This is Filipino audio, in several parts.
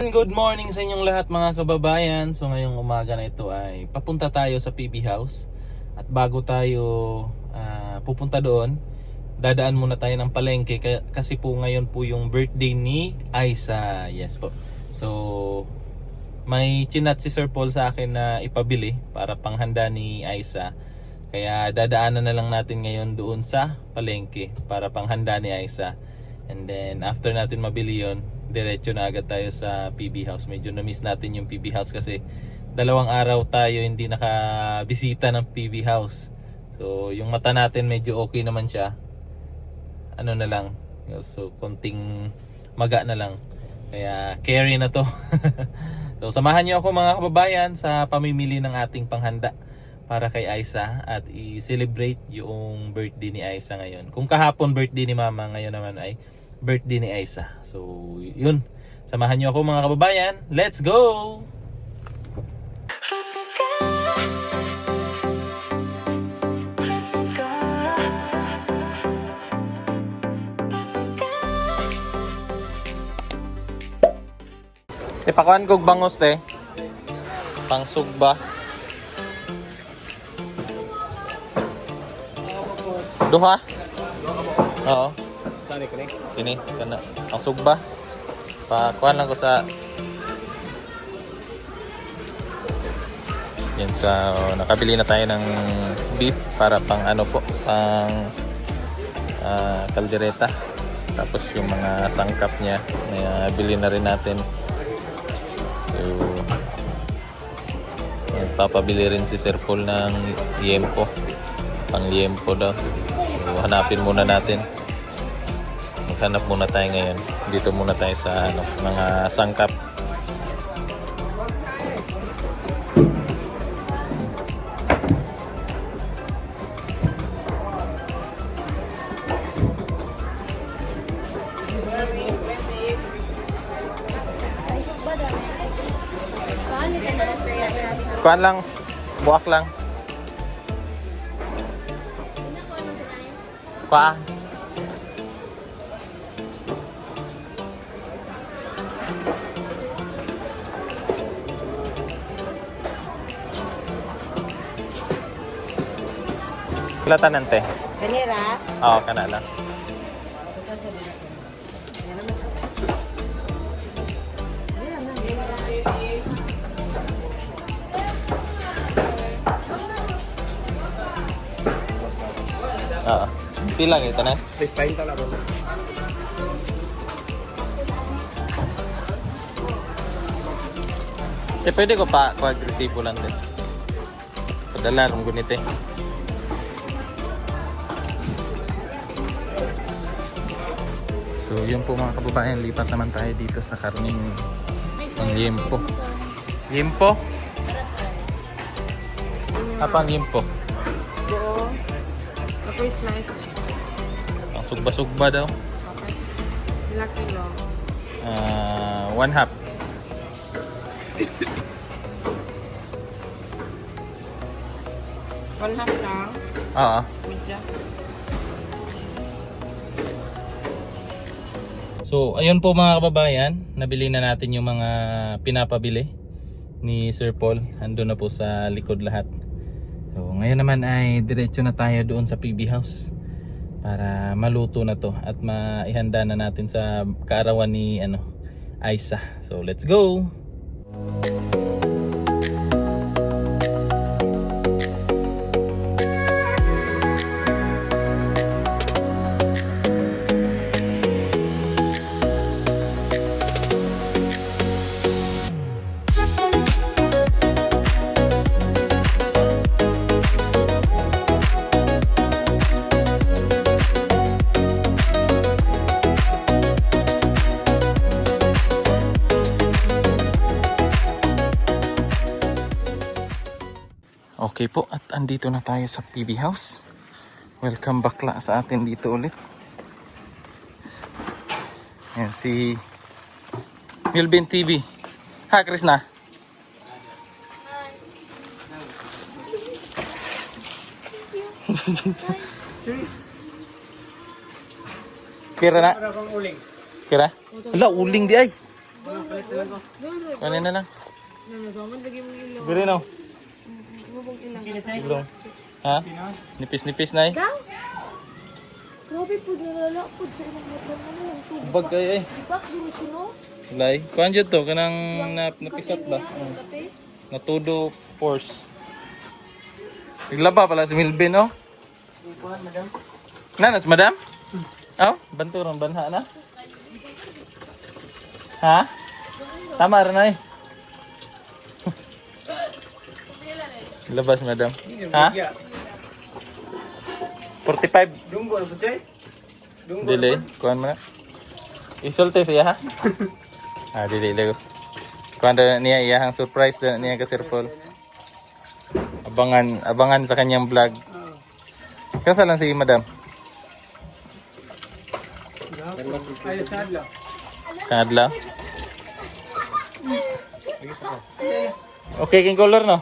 Good morning sa inyong lahat mga kababayan. So ngayong umaga na ito ay papunta tayo sa PB House. At bago tayo pupunta doon, dadaan muna tayo ng palengke kasi po ngayon po yung birthday ni Aiza. Yes po. So may chinat si Sir Paul sa akin na ipabili para panghanda ni Aiza. Kaya dadaanan na lang natin ngayon doon sa palengke para panghanda ni Aiza. And then after natin mabili yon, diretso na agad tayo sa PB House. Medyo na-miss natin yung PB House kasi 2 araw tayo hindi nakabisita ng PB House. So yung mata natin medyo okay naman siya. Ano na lang, so konting maga na lang. Kaya carry na to. So samahan niyo ako mga kababayan sa pamimili ng ating panghanda para kay Aiza at i-celebrate yung birthday ni Aiza ngayon. Kung kahapon birthday ni Mama, ngayon naman ay birthday ni Aiza. So yun, samahan niyo ako mga kababayan. Let's go! Te pakuan kog bangos te. Pangsugba. Duha? Oo. Kini kana ang sugba. Pakuan lang ko sa yan, so nakabili na tayo ng beef para pang ano po, pang kaldereta. Tapos yung mga sangkap niya bili na rin natin. So yan, papabili rin si Sir Paul ng liempo, pang liempo daw. So hanapin muna natin. Maghanap muna tayo ngayon. Dito muna tayo sa mga sangkap. Kuan lang, buwak lang. Kuan. Kilatan nante. Kanira? Oo, kana lang. Oo. Pilang ito na? Freestyle talaga. Pwede ko pa resibo lang din. Padala ng gunite. So yun po mga kababayan, lipat naman tayo dito sa karning liempo. Liempo? Apang liempo? Pero, ako is nice. Ang sugba-sugba daw. Okay. Ilang kilo? 1/2. One half lang. Oo. Medya. So ayun po mga kababayan, nabili na natin yung mga pinapabili ni Sir Paul. Ando na po sa likod lahat. So ngayon naman ay diretso na tayo doon sa PB House para maluto na to at maihanda na natin sa kaarawan ni Aiza. So let's go. Okay po, at andito na tayo sa PB House. Welcome back sa atin dito ulit. Ayan si Milbin TV. Ha, Krishna? Kira na? Kira? Wala, uling di ay. Kanin na lang. Nanasaman lagi mong ilaw. Guri no. Mabong ilang. Ilong. Ha? Nipis-nipis na eh. Ikaw? Grabe po, nalala po sa ilang mata mo na lang tubig. Bag ay ay. Diba, duro sino? Lay. Kuan jud to kanang napisat ba? Kate? Natudo force. Naglaba pala si Milvin oh. Nanas madam? Oh, banturon banha na. Ha? Tama rin ay. Labas madam. Ha? 45 Dunggo na po, Chay. dili. Kuan mo na. Isulti siya ha? Ah, dili dago. Kuan na niya iyahang surprise na niya ka Sir Paul. Abangan sa kanyang vlog. Kasa lang si madam. Ay, sadla. Sa adlaw. Okay, king color no?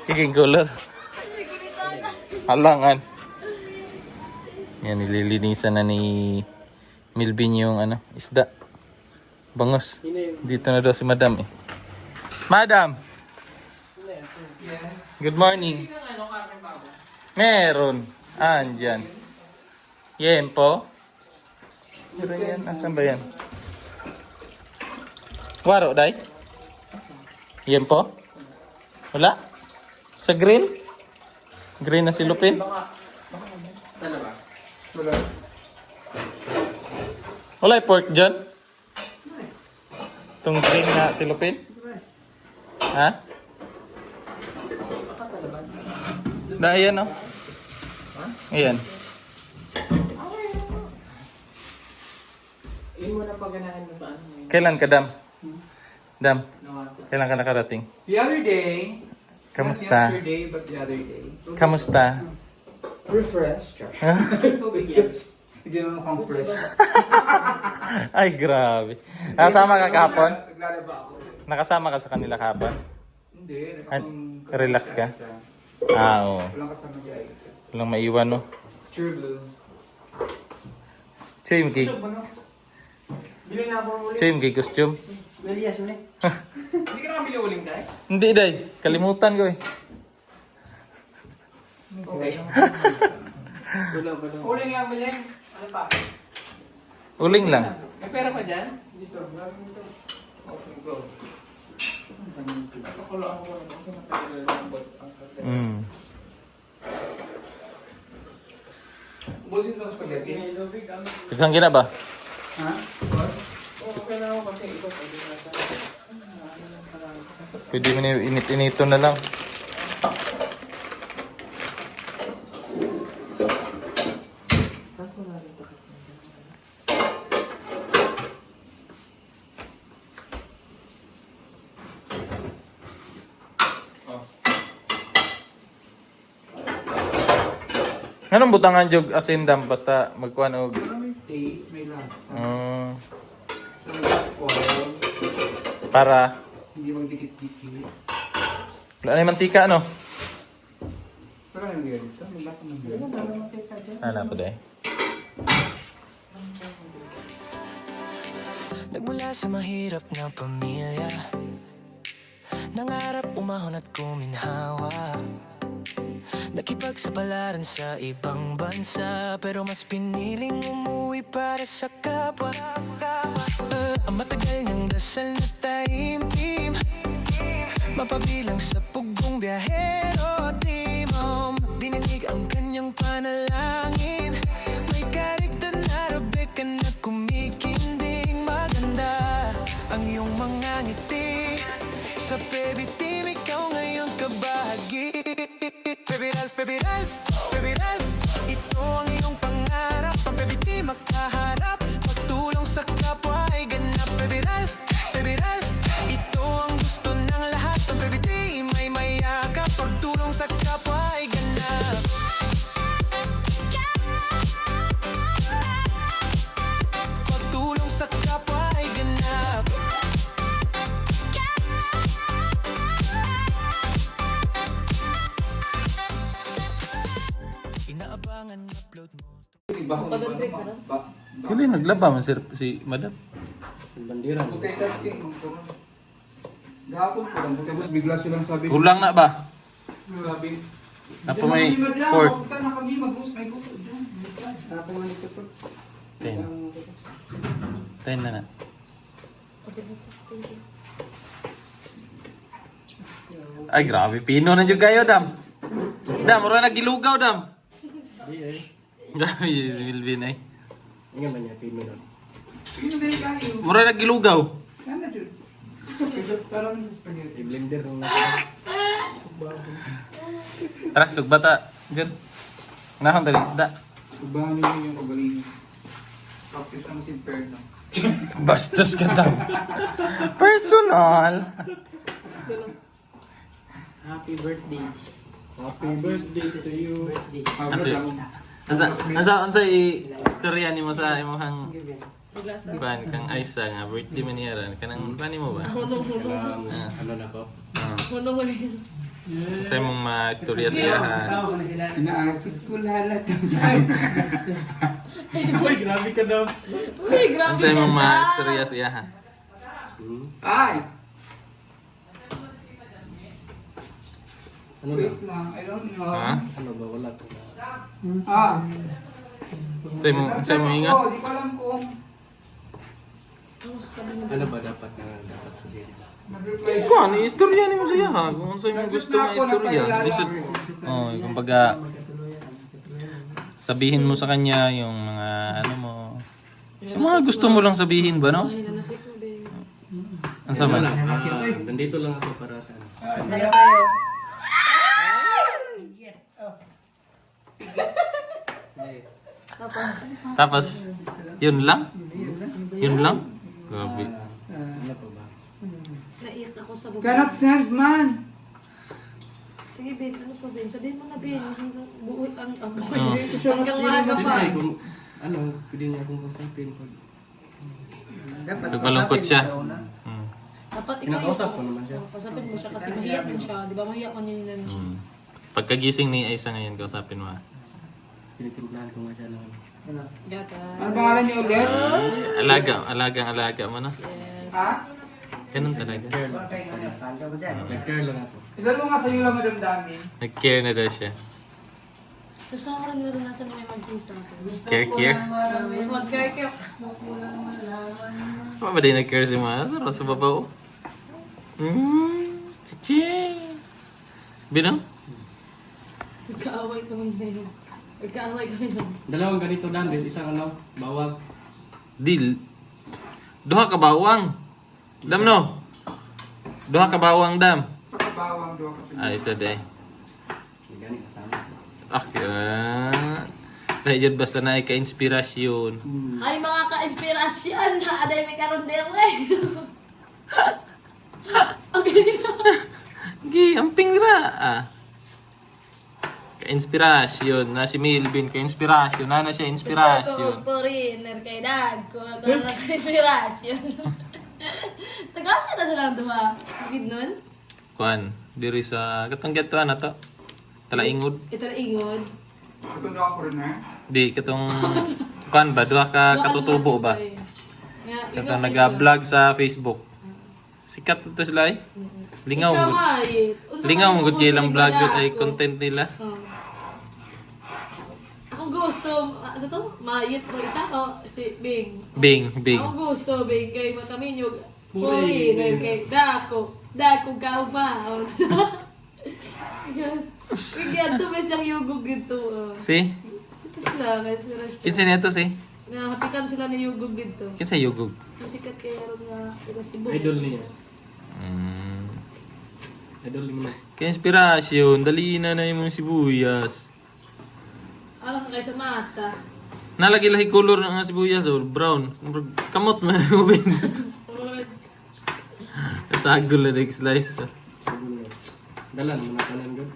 King color. Halangan. Yan, nililinisan na ni Milvin yung ano, isda. Bangos. Dito na daw si madam eh. Madam! Good morning. Meron. Andyan. Yempo. Meron yan. Asan ba yan? Waro, day? Yempo? Wala? Sa green? Green na silupin? Wala yung pork dyan? Itong green na silupin? Ha? Da, ayan o. Ayan. Kailan ka, Dam? Dam, kailan ka nakarating? The other day, Kamusta? not yesterday, but the other day. Kamusta? Refreshed. Ha? Hindi naman mukhang fresh. Ay, grabe. Nakasama ka kahapon? Naglalaba ako. Nakasama ka sa kanila kahapon? Hindi. Relax ka? Ah, oo. Walang kasama si Aisa. Walang maiwan, no? True blue. Chim gig. Bili na ako ulit. Chim gig costume. Melias ulit. Hindi ka nakabili uling dahil? Hindi, day. Kalimutan ko eh. Okay. Uling lang ba yan? Ano pa? Uling lang. May pera pa dyan? Dito. Okay, go. Nakulaan ko na kasi matagal lang ang kape. Mm. Busin itong spaghetti. Ikaw gina ba? Ha? Okay na ako kasi ito pwede na sa... Pwede mo na init-inito na lang. Anong butangan jog asin dam basta magkuhan og May taste, may lasa. So, oil. para Hindi magdikit-dikit. wala na mantika ano? Pero ano yung dito? May lasa ng dito. Ano po day? Nagmula sa mahirap na pamilya, nangarap umahon at kuminhawa. Nakipagsapalaran sa ibang bansa, pero mas piniling umuwi para sa kapwa. Ang matagal niyang dasal na taimtim, mapabilang sa pugong biyahero. Di mo dininig ang kanyang panalangin. May karekta na Rebecca na kumikinding. Maganda ang iyong mga ngiti, sa baby team ikaw ngayong kabahagi. Baby Ralph, Baby Ralph, Baby Ralph, ito ang iyong pangarap. Ang baby team makaharap, pagtulong sa kapwa ay ganap. Baby Ralph, Baby Ralph, ito ang gusto ng lahat. Ang baby team ay mayakap, pagtulong sa kapwa ay ganap. Pagtulong sa kapwa ay ganap. Inaabangan upload mo. Iba ko Pag-break ka na? Dili naglaba man sir si madam. Bandiran. Multitasking. Gahapon po lang. Tapos bigla silang sabi. Kulang na ba? Sabi. Apa may port? Punta na kami mag-host. May kuto dyan. Hanap mo nito to. 10. 10 na na. Ay, grabe. Pino na dyan kayo, Dam. Dam, mura nagilugaw, Dam. Di eh. Grabe, si Wilvin ay. Nga man niya, pino lang. Sino din kayo? Mura nagilugaw. Ano dyan? Kasi parang sa spaghetti. I-blender nung nasa. Tara, sugbata. Diyan. Nahon dali isda. Ubahan niyo yung ugaling. Practice ang simperno. Bastos ka, Dam. Personal. Happy birthday. Happy birthday to you. Asa istorya ni mo sa imong kuan kang Aisa nga birthday man niya ran kanang pani mo ba? Ano na ko? Sa imong istorya sa iya. Inaarkis ko lahat. Uy, grabe ka daw. Sa imong istorya sa iya. Ay! Ano na? Wait lang. I don't know. Ha? Ano ba? Wala ko na. Ah! Sa imong ingat. Di ko alam kung Ano ba dapat sabihin? mag-reply. Kuan istorya ni mo sa iya ha. Kung sa imong gusto nga istorya. Lisod. Oh, kumbaga sabihin mo sa kanya yung mga ano mo. Yung mga gusto mo lang sabihin ba, no? Ang sama. Nandito lang ako para sa ano. Para sa'yo. Tapos, Tapos, yun lang? Yun lang? Grabe. Ano pa ba? naiyak ako sa baba. Cannot send man! Sige, Ben, ano pa, Ben? Sabihin mo na, Ben. Hanggang buhay ang amoy. Oh. Hanggang maaga pa. Pwede kung ano, pwede niya akong kausapin pag Nagmalungkot siya. Hmm. Dapat ikaw Kinakausap ko naman siya. Kausapin mo siya kasi mahiyak din siya. Di ba mahiyak man yun yun? Hmm. Pagkagising ni Aisa ngayon, kausapin mo. Tinitimplahan ko nga siya ng Gata. Ano pangalan niyo ulit? Alaga mo na. Ha? Ganun talaga. care lang. Nag-care lang ako. Isal mo nga sa'yo lang madamdamin. Nag-care na daw siya. Gusto ko rin naranasan mo yung mag-usap. Care? Mag-care. Ano ba din nag-care si Mara? Sa babaw? Chiching! Bino? Nagkaaway kami na yun. Nagkaaway kami na. Dalawang ganito lang din, isang ano, bawang. Dil. Duha ka bawang. Dam no? Duha ka bawang, Dam. Sa kabawang doon kasi. Ay, isa day. Gani, tama. Dahil dyan basta na ay ka-inspirasyon. Ay, mga ka-inspirasyon na aday may karon din eh. Okay. Gi, amping ra. Ka-inspirasyon. Na si Milvin, ka-inspirasyon. Na siya Gusto inspirasyon. ko foreigner kay dad ko. Ako na ka-inspirasyon. Tagasa na silang duha. Bukid nun? Kuan, diri sa katong gatuan na to. Talaingod. Ito na ingod. Ito na ako rin eh. Di katong kuan ba duha ka katutubo ba? Katong nag-vlog sa Facebook. Sikat to sila eh. Lingaw mo. Lingaw mo gud ilang vlog yun ay content nila. Akong gusto, sa to, mayit mo isa o si Bing. Bing. Akong gusto, Bing, kay Mataminyog. Foreigner kay Dako kaubaon. Bigyan to mes lang yugog dito. Si? Sito sila, guys, inspirasyon. Kinsa neto si? Nahapikan sila ni yugog dito. Kinsa yugog? Sikat kay Aaron nga taga Cebu. Idol niya. Mm. Idol niya. Ka-inspirasyon, dali na na yung sibuyas. Alam ka sa mata. Nalagi-lahi color ng sibuyas, oh, brown. Kamot man mo bin. Sagol na slice. Dalan mo na kanan gud.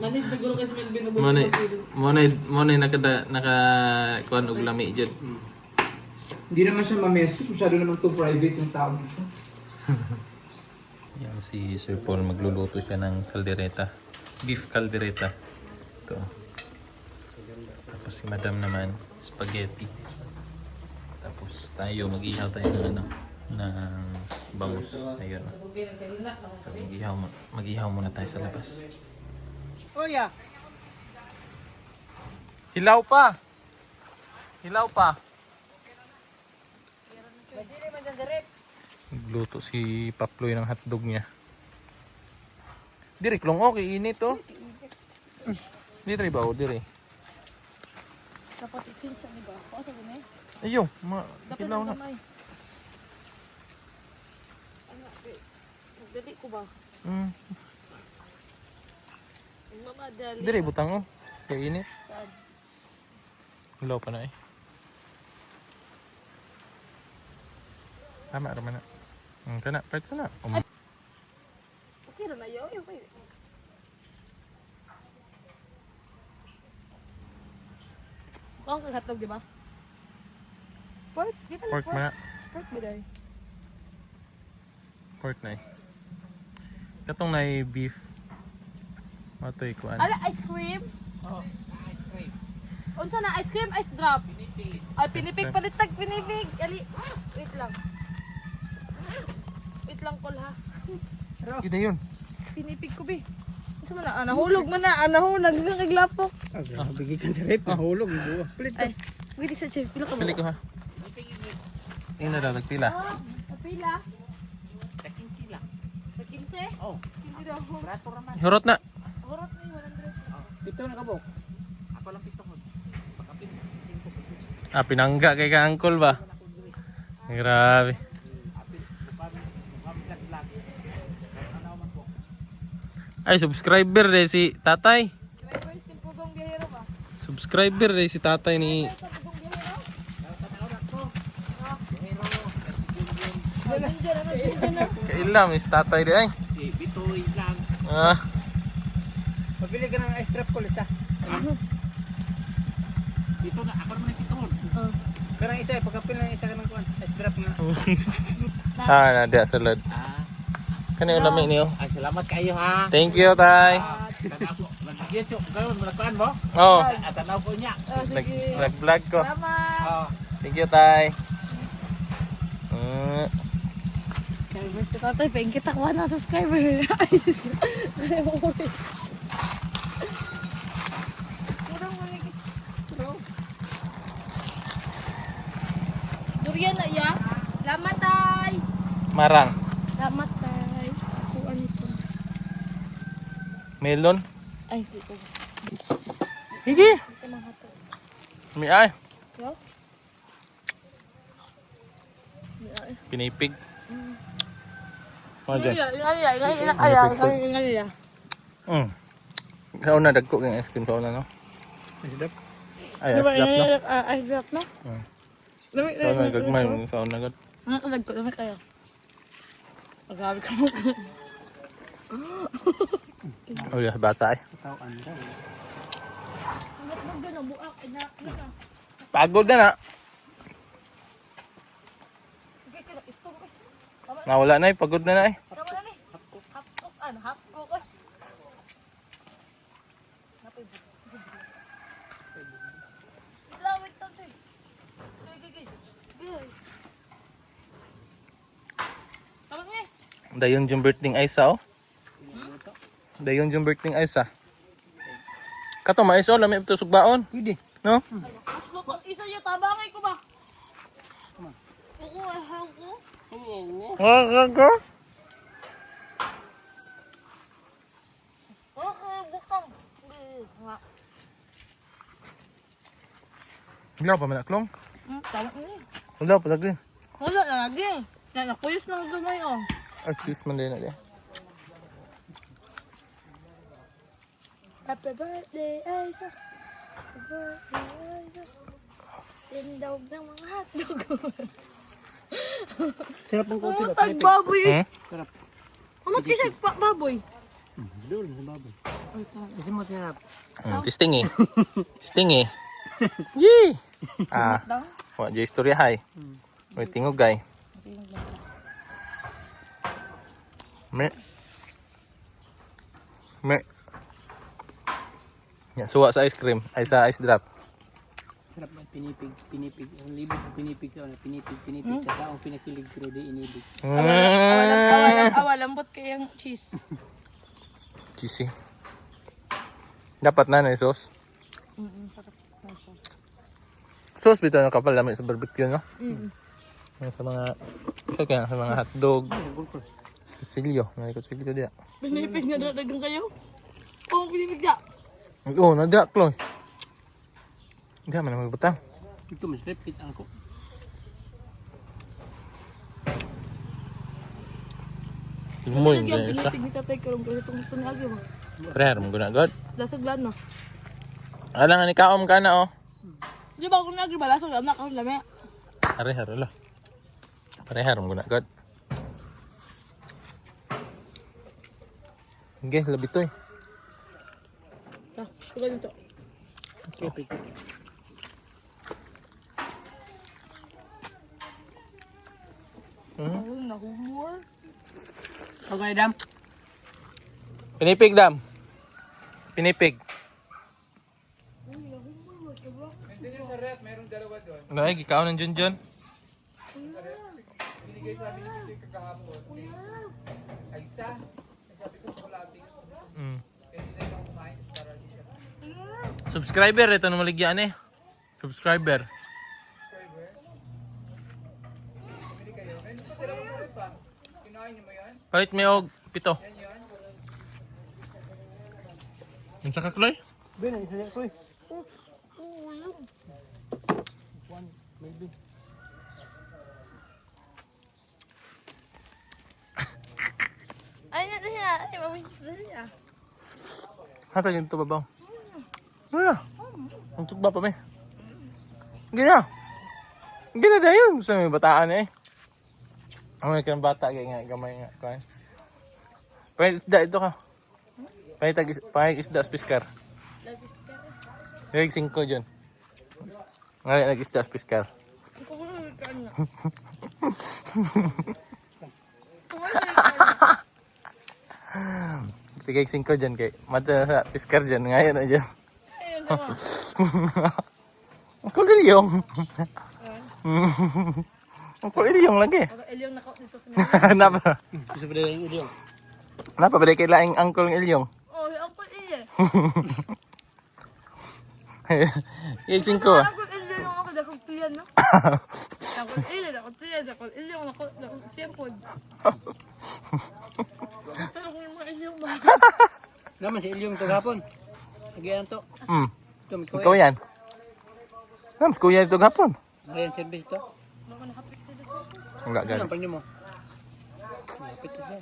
Manhid na gulo kasi may binubos Monay naka kuan og lami jud. Hindi naman siya ma-message. Masyado naman too private yung tao dito. Yan si Sir Paul magluluto siya ng kaldereta. Beef kaldereta. Ito. Tapos si Madam naman spaghetti. Tapos tayo mag-ihaw tayo ng ano, ng bangus. Ayun. So mag-ihaw muna tayo sa labas. Kuya. Hilaw pa! Hilaw pa! Nagluto si Paploy ng hotdog niya. Diri klong okay, init oh. Diri ba o diri? Dapat i-change siya, diba? Ako sabi na eh. Ayun, hilaw na. Dali ko ba? Mm. Mamadali. Diri butang oh. Kay init. Saan? Hilaw pa na eh. Tama raman na. Kana, pwede na. Okay rin na yun. Okay. Ang kagatog, di ba? Pork? Di ba Pork na. Pork ba dahil? Pork na eh. Katong na beef. Matoy kuan. Ala, ice cream? Oh, ice cream. Unsa na ice cream? Ice drop? Ay, pinipig palitag, pinipig. Ali, wait lang. Wait lang, Col, ha? Gida yun. Pinipig ko, bi. Unsa man na? Nahulog man na. Nahulog ng kaglapok. Bigay ka sa rep. Mahulog. Pilit Ay, wait, isa, chef. Pila ka mo? Pili ko ha. Ina daw nagpila. Ah, pila? Taking kila. Sa 15? Oh. 15 daw. Prato raman. Hurot na. Horot na yung 100. Pito na kabok. Ako lang pito ko. Pagkapit. Pinangga kay ka uncle ba? Grabe. Ay, subscriber eh si tatay. Drivers, yung pugong biyahero ba? Subscriber eh si tatay ni... Sa pugong biyahero? Ginger, ano, ginger na? Kailam is tatay di ay. Bitoy lang. Ah, Pabili ka ng ice drop ko, Lisa. Dito na. Ako naman yung piton. Oh. Karang isa, pagkapil ng isa ka ng kuwan. Ice drop nga. nada salad. Kani ulami niyo. Ay, salamat kayo ha. Thank you tay. Tanaw po. Nag-yes yung gawin. Malakuan mo? Oh, Tanaw po niya. nag-vlog ko. Salamat! Oh. Thank you tay. Subscriber si tatay, pahing kita ko na subscriber. Ay, subscriber. Kurang maligis. Durian na iya. Lamat tay. Marang. Lamat tay. Kuan ito. Melon. Ay, dito. Sige. Ito mga hato. Mi ay. Yo. Pinipig. Ano dyan? Ngaya. Kauna dagko kang ice cream kauna no? Ice drop? Ay, ice drop no? Ay, drop no? Lami, Kauna gagmay mo kauna gad. Mga kalag ko, lami kayo. Magabi ka mo. Oh yeah, bata ay. Tawaan daw. Hanggat mo doon ang buak. Pagod na na. Sige, kaya ito. Nawala na eh, pagod na na eh. Tama na ni. Hapkok. Ano? Hapkok. Wait lang, sir. Gigi. Tama nga eh. Dayon yung birthday Aisa oh. Dayon yung birthday Aisa. Kato mais oh, lami ito sugbaon. Pwede. No? Isa yung tabangay ko ba? Oo, ako. Gago. Bukang. Nga. Hilaw pa manaklong. Tama nga eh. Hilaw pa lagi. Wala na lagi. Nakuyos na ako gamay oh. Cheese man din na di. Happy birthday, Aisa. Happy birthday, Aisa. Tindog ng mga hotdog. Sarap ng kopi ba? Tagbaboy. Sarap. Ano kasi baboy? Doon, baboy. Kasi mo tinap. Testing eh. Testing eh. Yee. Daw? Wa jay istorya hay. May tingog gay. Me. Ya suwa sa ice cream, ay sa ice drop. Sarap na pinipig. Ang libig sa pinipig sa una, pinipig sa taong pinakilig pero di inibig. Awal, lambot kayang cheese. Cheesy. Dapat na na sauce. Sarap. Sauce bitaw na kapal lamig sa barbecue, no? Yung sa mga sa mga hotdog. Kutsilyo, may kutsilyo dia. Pinipig na dagang kayo. Oo, pinipig na. Oo, nada Chloe. Hindi man magbutang. Ito mas repit ang ko. Lumoy Lagi ang din isa. pinipig ni tatay karong kasi itong gusto ni Agyo ba? Prayer mo guna god. Lasag lan na. Alang ni kaom ka na oh. Di ba kung Agyo ba lasag lan na karong lami? Are la. Prayer mo guna god. Okay, labi to eh. Kuha dito. Repit. Ayun, nahumor. Okay, Dam. Pinipig dam. Pinipig. Nandun yung sa rep, mayroong dalawa doon. Ay, gikaw ng Junjun. Binigay sa amin ni Jose kagahapon. Ay isa. Ay sabi ko chocolate. Mm. Kaya hindi na lang kumain kasi para siya. Subscriber, ito na maligyan eh. Subscriber. Bili kayo. Ay, hindi pa dalawa sa rep pa. Kinain niyo mo yan? Palit may og pito. Yan yan. Ang saka Chloe? Ben, ang isa ko eh. Ay, na siya. Ay, mamit na siya. Hata yung ito babaw. Wala. Ang tugba pa may. Gina. Gina na yun. Gusto may bataan eh. Ang may kang bata. Kaya nga gamay nga. Kuhan. Pahit isda ito ka. Pahit isda spiskar. Gagig 5 dyan. Ngayon nag-isda spiskar. Tigay 5 dyan kay mata sa piskar dyan. Ngayon na dyan. Ayun naman. Ang kulilyong. Ang kulilyong lagi. Baka Elyong nakaw dito sa mga. Napa? Gusto pa rin yung ilyong. Napa ba kay laing angkol ng ilyong? Oh, ako iya. Yung 5 ah. Ako Elyong ako dakong tiyan no. Ako Elyong ako tiyan, ako Elyong ako siyempod. Pero kung yung mga Elyong ba? Naman si ilyong kagahapon. Nagyan to. Hmm. Ito, may Ikaw yan. Nams, kuya ito gapon. Ayan, service ito. Baka nakapit sila sa Enggak Ano galing. ang panyo mo? Lapit ito siya.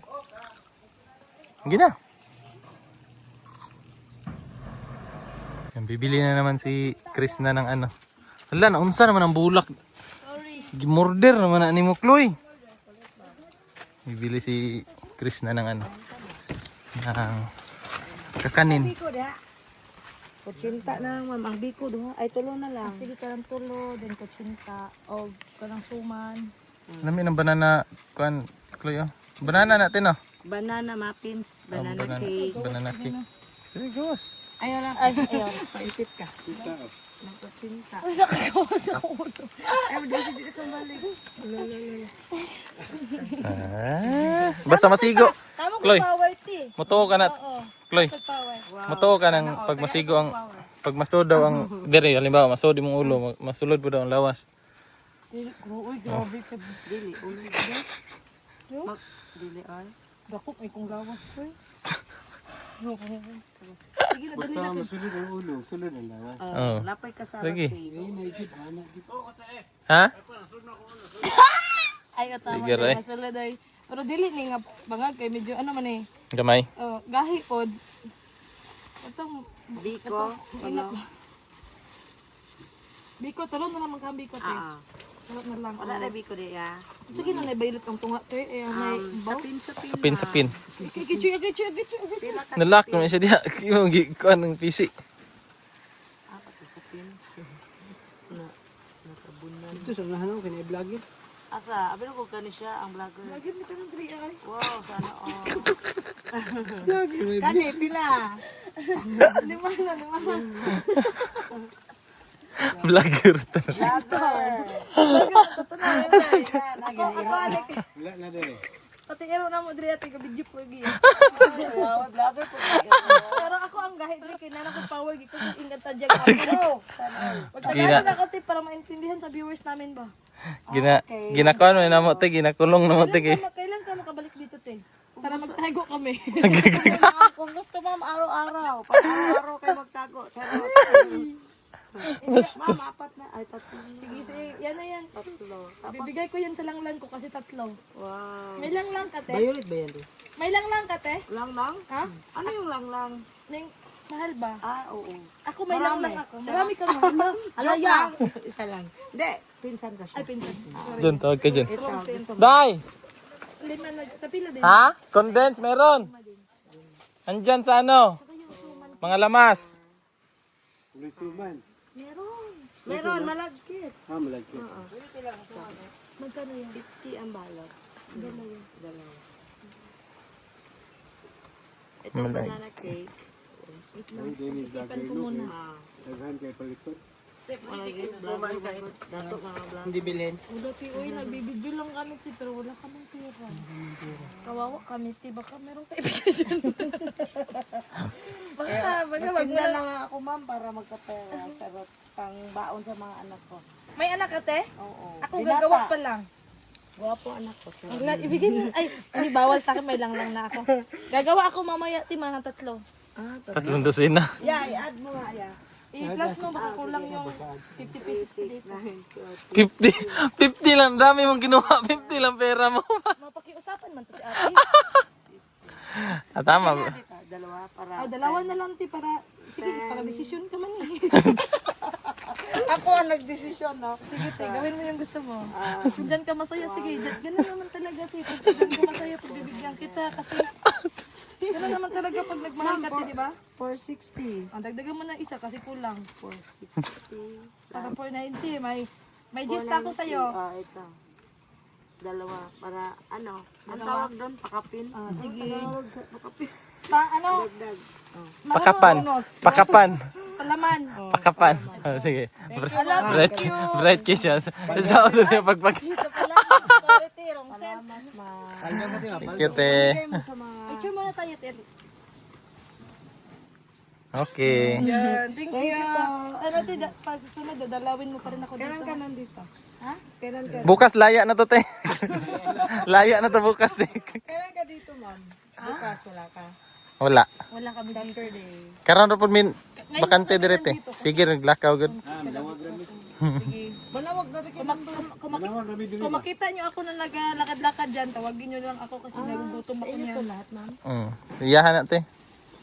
Gina. Yan, bibili na naman si Chris na ng ano. Hala, naunsa naman ang bulak. Sorry. Gimorder naman na ni mo, Chloe. Bibili si Chris na ng ano. Ng kakanin. Biko da. Kutsinta na ma'am, ang biko do. Ay tulo na lang. Sige ka ng tulo, then kutsinta, o kanang suman. Lami ng banana, kuan, Chloe, oh. Banana natin, oh. Banana muffins, banana banana, cake. banana cake. Very good. Ayaw lang, ayaw. Paisip ka. Ng kutsinta. Ay, nakagawa sa ulo. Ay, dito dito ka balik. Basta masigo. Tama ko Chloe. power tea. Mutuo ka na, Chloe. Power. Mutuo ka ng pag masigo ang, pag masod daw ang, diri, halimbawa, masod mong ulo, masulod po daw ang lawas. Uy, grabe ka. Dili, ulo dili. Mag, dili ay. Dakok ay kung lawas ko eh. Sige na, dali natin. Masulod ang ulo, sulod ang lawas. Oo. Lapay ka sa Lagi. roti. Ha? Ay, tama. Sige, Ray. Masulod ay. Pero dili ni nga bangag kay medyo ano man eh. Gamay. Gahi pod. Itong Biko, ano? Biko, talon na lang magkang biko, te. Talon na lang. Wala na biko di ya. Sige na, naibayot ang tunga, te. Eh, may baw. Sapin, sapin. Gichoy. Nalak naman siya diha. Yung kuan ng PC. Ito sa nahanong, kinai-vlogger. Asa, abin ko kani siya ang vlogger. Lagi mo ka ng 3 ay. Wow, sana all. Kani, pila. Lima. Vlogger to. Pati ero na mo diri ati kabidyo po gi. Pero ako ang gahit diri kay nana ko power gi ko ingat ta jag ako. Pagkakaroon ako tip para maintindihan sa viewers namin ba. Ginakuan mo na mo te, ginakulong na mo te. Kailan ka makabalik dito te? Para magtago kami. Kung gusto mo araw-araw, pag araw-araw kayo magtago. Charot. Bastos. Ma'am, apat na. Ay, tatlo. Sige, yan na yan. Tatlo. Bibigay ko yan sa langlang ko kasi tatlo. Wow. May langlang ka te? Violet ba yan? May langlang ka te? Lang-lang? Ha? Ano yung lang-lang? Ning mahal ba? Ah, oo. Ako may Marami. langlang ako. Marami kang mahal. Alaya. Isa lang. Hindi, pinsan ko siya. Ay, pinsan. Sorry. Diyan, tawag ka dyan. Ito, gusto mo. Day! Lima na. Tapila din. Ha? Condense, meron. Andyan sa ano? Mga lamas. Meron, malagkit. Magkano yan? 50 ang balot. Dalawa. Ito Malag- banana cake. Isipan ko muna. Dato mga blanco. Hindi bilhin. Dati, uy, nagbibidyo lang kami ti, pero wala kaming pera. Kawawa kami ti, baka meron kaibigan dyan. Baka wag Magtinda na. lang ako, ma'am, para magkapera. Charot. Pang baon sa mga anak ko. May anak ka te? Oo. Ako gagawa pa lang. Gwapo anak ko. Wala, ibigay mo. Ay, hindi bawal sa akin, may langlang na ako. Gagawa ako mamaya ti, mga tatlo. Ah, Tatlong dosina. yeah, i-add mo nga, yeah. I-plus mo, baka kulang yung 50 pesos ko dito. 50. 50 lang. Dami mong ginawa. 50 lang pera mo. Mapakiusapan man to si ate. Tama ba? Dalawa para... Ay, dalawa na lang ti, para, sige, para desisyon ka man eh. Ako ang nagdesisyon, no? Sige, te, gawin mo yung gusto mo. Kung dyan ka masaya, sige, ganun naman talaga, te. Pag dyan ka masaya, pagbibigyan kita, kasi ganun naman talaga pag nagmahal ka, te, di ba? 460. Ang dagdagan mo ng isa kasi kulang. 460. Para 490, may gist ako sa'yo. Ah, ito. Dalawa. Para, ano? Ang tawag doon, pakapin. Ah, sige. Tawag sa pakapin. Ano? Dagdag. Pakapan. Pakapan. Palaman. Pakapan. Sige. Bright kiss yan. Sa ulo niya pagpag... Dito pala. Sorry, te, wrong set. Cute Bigay mo sa mga... Picture muna tayo, te. Okay. Yan, thank you. Sana, te, pag sunod, dadalawin mo pa rin ako Kailan dito. ka nandito? Ha? Kailan ka? Bukas laya na to, te. Laya na to bukas, te. Kailan ka dito, ma'am? Bukas, wala ka. Wala. Wala kami dito. Saturday. Karon ra pud min bakante direte. Sige, naglakaw gud. Sige. Manawag na rin Kung makita nyo ako na naglalakad-lakad dyan, tawagin nyo lang ako kasi nagugutom ako niya. ito lahat, ma'am. Iyahan na, te.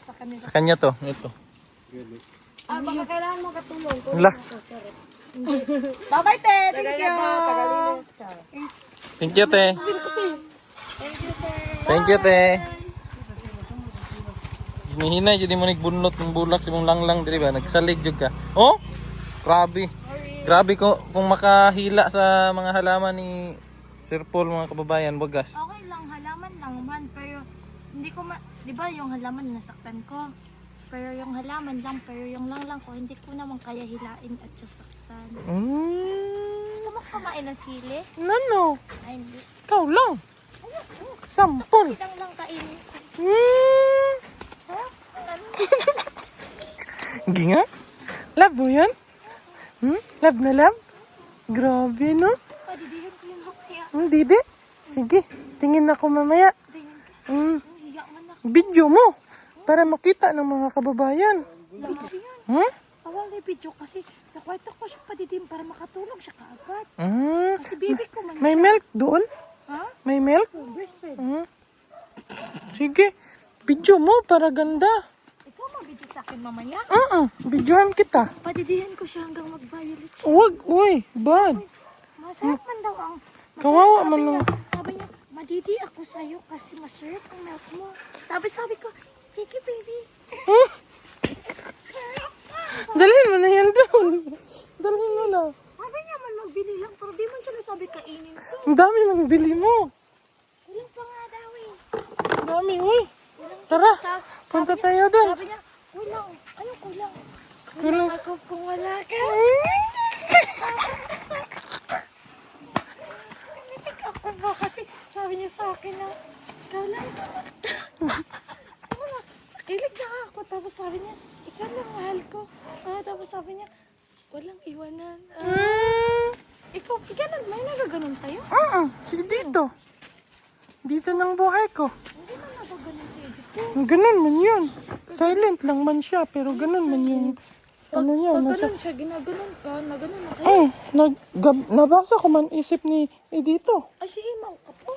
Sa kanila. Sa kanya to. Ito. Baka kailangan mo katulong. La. Bye-bye, te! Thank you! Tagalinis ka. Thank you, te. Thank you, te. Hinihinay, jadi mo nagbunot ng bulak sa mong langlang, di ba? Nagsalig jud ka. Oh? Grabe. Grabe kung makahila sa mga halaman ni Sir Paul, mga kababayan, wagas. Okay lang, halaman lang man, pero hindi ko di ba yung halaman nasaktan ko? Pero yung halaman lang, pero yung langlang ko, hindi ko naman kaya hilain at sasaktan. Gusto mo kumain ng sili? Nano? Ay, hindi. Ikaw lang. Sampol. Silang lang kainin ko. Sarap. Ano? Ginga? Love mo yan? Love na love? Grabe, no? Padidihan ko yung mamaya. Hindi, di. Sige, tingin ako mamaya. Hiya man ako. Video mo. Para makita ng mga kababayan. Lahat yan. Hmm? Awal na video kasi sa kwarto ko siya padidim para makatulog siya kaagad. Hmm. Kasi baby ko man May siya. milk doon? Ha? May milk? Breastfed. Sige, video mo para ganda. Ikaw mag-video sa akin mamaya. Videohan kita. Padidihan ko siya hanggang mag-violet siya. Huwag, uy, bad. Masarap man daw ang... Kawawa sabi man niya, lang. sabi niya, madidi ako sa'yo kasi masarap ang milk mo. Tapos sabi ko, sige baby. Sarap. Dalhin mo na yan doon. Dalhin mo na. Sabi niya man magbili lang, pero di man siya nasabi kainin ko. Ang dami mong bili mo. Kulang pa nga daw eh. Ang dami, uy. Kulang Tara, Sa- punta sabi tayo niya- doon. Sabi niya, kulang. Anong kulang? Kulang ako kung wala ka. Pinitig ako ba kasi sabi niya sa akin na ikaw lang sa mata. Nakilig na ako. Tapos sabi niya, ikaw lang mahal ko. Tapos sabi niya, walang iwanan. Ikaw may nagaganon sa'yo? Si dito. Dito ng buhay ko. Hindi man nagaganon sa'yo dito. Ganun man yun. Silent lang man siya, pero ganun man yung ano niya. Pag Nasa, ganon siya, ginaganon ka, naganon na kayo. nabasa ko man isip ni dito. Ay, sige, mau ka po.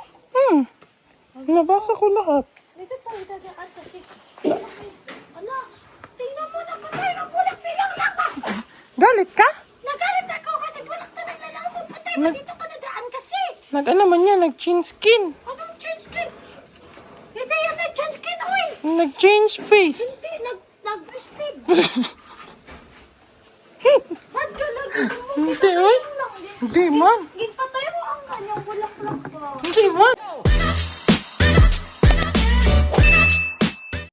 Nabasa ko lahat. Dito tayo dadaan kasi. Ala, tingnan mo na patay ng bulak nilang lang. Galit ka? Nagalit ako kasi bulak na naglalawag. Patay mo dito ka nadaan kasi. Nag-ano man yan, nag-change skin. Anong change skin? Hindi yan nag-change skin, oy. Nag-change face. Hindi, nag-breastfeed. Ba't ka nag-isip mo? Hindi, oy. Hindi man. Gipatay mo ang kanyang bulak lang ba? Hindi man.